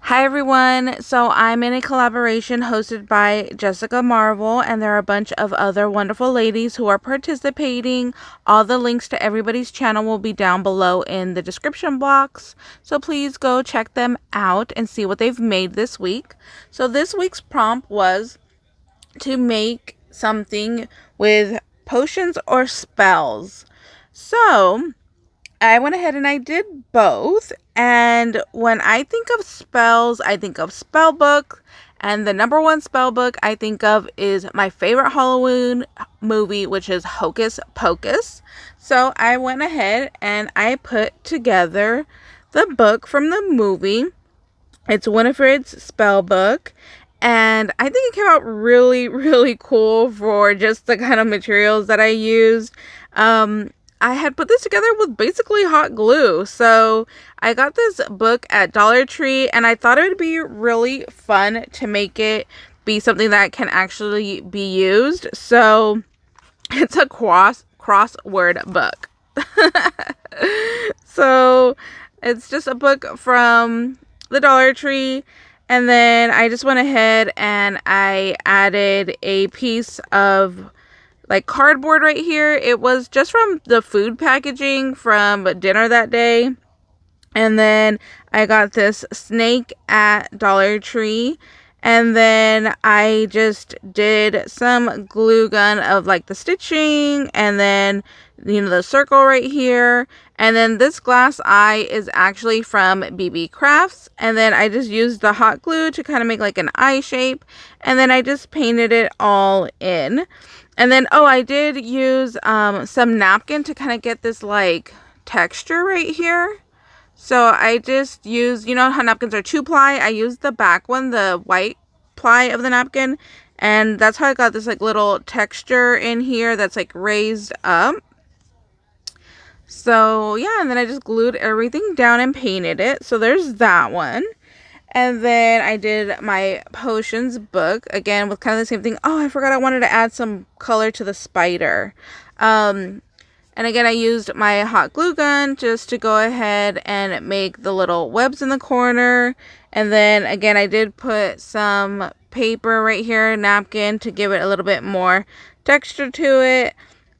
Hi everyone, so I'm in a collaboration hosted by Jessica Marvel, and there are a bunch of other wonderful ladies who are participating. All the links to everybody's channel will be down below in the description box, so please go check them out and see what they've made this week. So this week's prompt was to make something with potions or spells. So I went ahead and I did both. And when I think of spells, I think of spell book. And the number one spell book I think of is my favorite Halloween movie, which is Hocus Pocus. So I went ahead and I put together the book from the movie. It's Winifred's spell book. And I think it came out really, really cool for just the kind of materials that I used. I had put this together with basically hot glue. So I got this book at Dollar Tree, and I thought it would be really fun to make it be something that can actually be used. So it's a crossword book. So it's just a book from the Dollar Tree. And then I just went ahead and I added a piece of like cardboard right here. It was just from the food packaging from dinner that day. And then I got this snake at Dollar Tree. And then I just did some glue gun of like the stitching, and then the circle right here. And then this glass eye is actually from BeeBeeCrafts, and then I just used the hot glue to kind of make like an eye shape, and then I just painted it all in. And then I did use some napkin to kind of get this like texture right here. So I just used, how napkins are 2-ply. I used the back one, the white ply of the napkin, and that's how I got this like little texture in here that's like raised up. So yeah, and then I just glued everything down and painted it. So there's that one. And then I did my potions book again with kind of the same thing. Oh, I forgot I wanted to add some color to the spider. And again, I used my hot glue gun just to go ahead and make the little webs in the corner. And then again, I did put some paper right here, napkin, to give it a little bit more texture to it.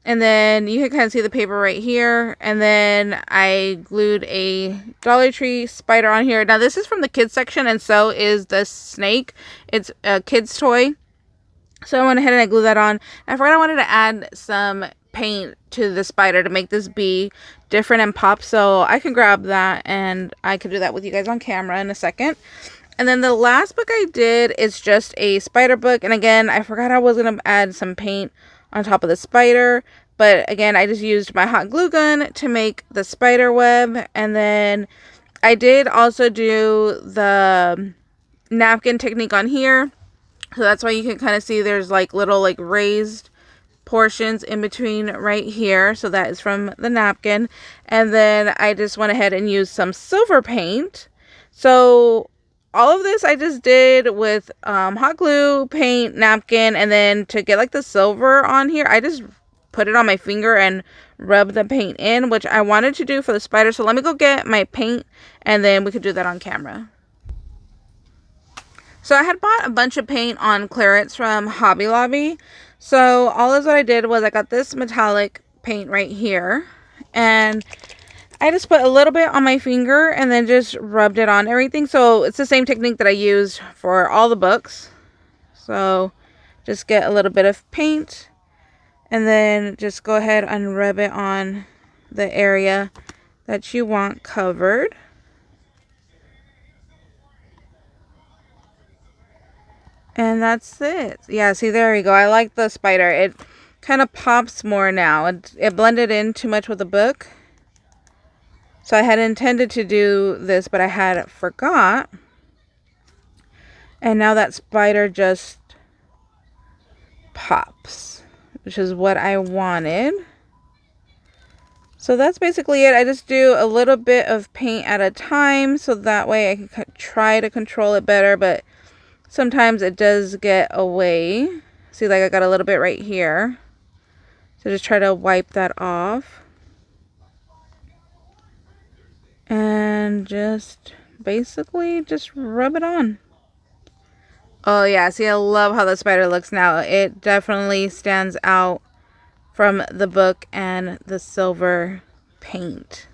And then you can kind of see the paper right here. And then I glued a Dollar Tree spider on here. Now this is from the kids section, and so is the snake. It's a kid's toy. So I went ahead and I glued that on. I forgot I wanted to add some paint to the spider to make this be different and pop. So I can grab that and I can do that with you guys on camera in a second. And then the last book I did is just a spider book. And again, I forgot I was going to add some paint on top of the spider. But again, I just used my hot glue gun to make the spider web. And then I did also do the napkin technique on here. So that's why you can kind of see there's like little like raised portions in between right here. So that is from the napkin. And then I just went ahead and used some silver paint. So all of this I just did with hot glue, paint, napkin, and then to get like the silver on here, I just put it on my finger and rub the paint in, which I wanted to do for the spider. So let me go get my paint and then we could do that on camera. So I had bought a bunch of paint on clearance from Hobby Lobby. So all of what I did was I got this metallic paint right here, and I just put a little bit on my finger and then just rubbed it on everything. So it's the same technique that I used for all the books. So just get a little bit of paint and then just go ahead and rub it on the area that you want covered. And that's it. Yeah, see, there we go. I like the spider. It kind of pops more now. It blended in too much with the book. So I had intended to do this, but I had forgot. And now that spider just pops, which is what I wanted. So that's basically it. I just do a little bit of paint at a time, so that way I can try to control it better, but sometimes it does get away. See, like I got a little bit right here. So just try to wipe that off. And just basically just rub it on. Oh yeah, see, I love how the spider looks now. It definitely stands out from the book and the silver paint.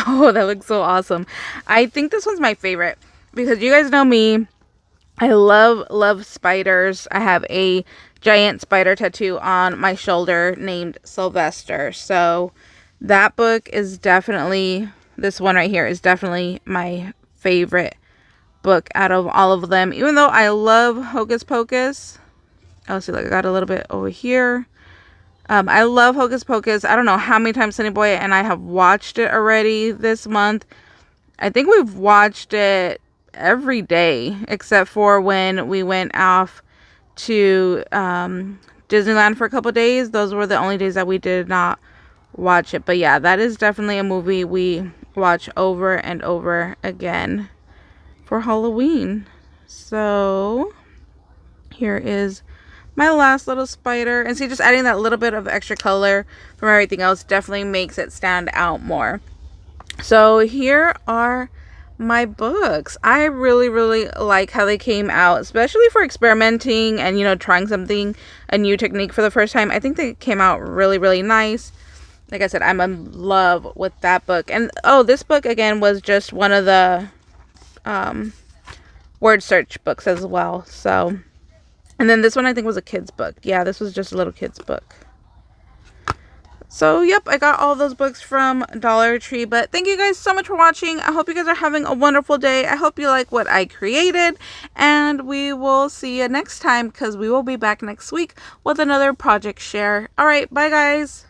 Oh, that looks so awesome. I think this one's my favorite because you guys know me. I love spiders. I have a giant spider tattoo on my shoulder named Sylvester. So that book is definitely, this one right here is definitely my favorite book out of all of them. Even though I love Hocus Pocus. Oh, see, look, I got a little bit over here. I love Hocus Pocus. I don't know how many times Sunny Boy and I have watched it already this month. I think we've watched it every day except for when we went off to Disneyland for a couple days. Those were the only days that we did not watch it. But yeah, that is definitely a movie we watch over and over again for Halloween. So here is my last little spider. And see, just adding that little bit of extra color from everything else definitely makes it stand out more. So here are my books. I really like how they came out, especially for experimenting and, you know, trying something, a new technique for the first time. I think they came out really nice. Like I said, I'm in love with that book. And oh, this book again was just one of the word search books as well. So, and then this one I think was a kid's book. Yeah, this was just a little kid's book. So, yep, I got all those books from Dollar Tree. But thank you guys so much for watching. I hope you guys are having a wonderful day. I hope you like what I created. And we will see you next time because we will be back next week with another project share. All right, bye guys.